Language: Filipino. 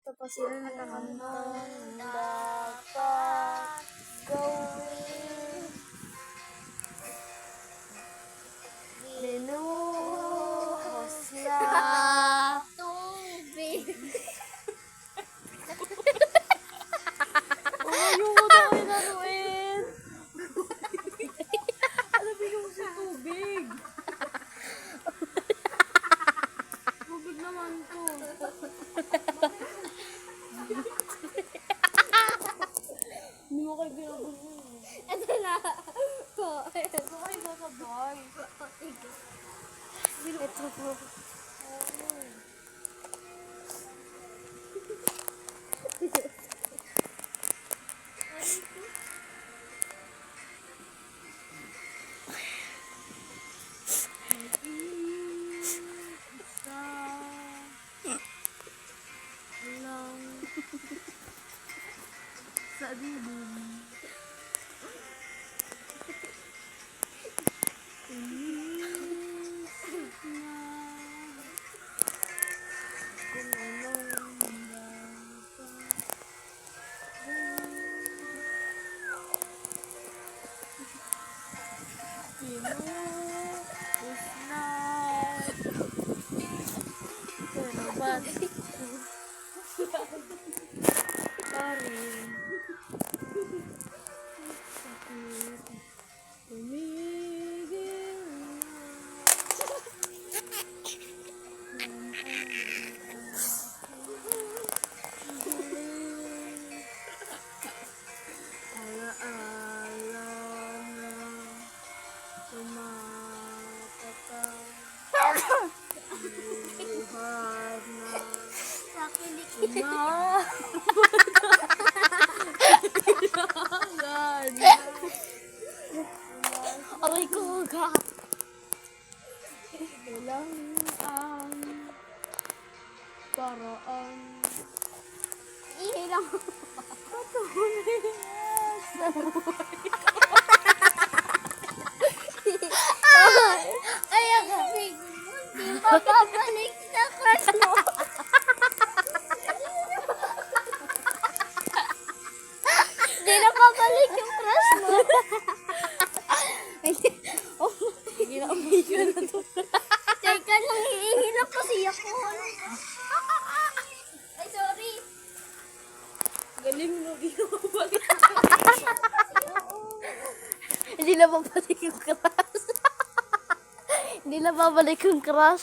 Tapos sila nakakanta. Dapat gawin. Binuhos na tubig. Yung ko daw ay naruin. Alam mo yung sa tubig. Tubig naman to. Hindi mo kayo ginagawa. Ito na. Ito kayo sasabay. Ito po. Sa dilim. Aray ko ga. Walang ang paraan. Ilang. Ay, ako hindi mapapalik sa crush mo. Hindi na papalik yung crush mo. Sige na, umiga na to. Teka lang, hihilap kasi ako. Ay, sorry. Galing mo, ginawabalik. Hindi na babalik yung crush. Hindi na babalik yung crush.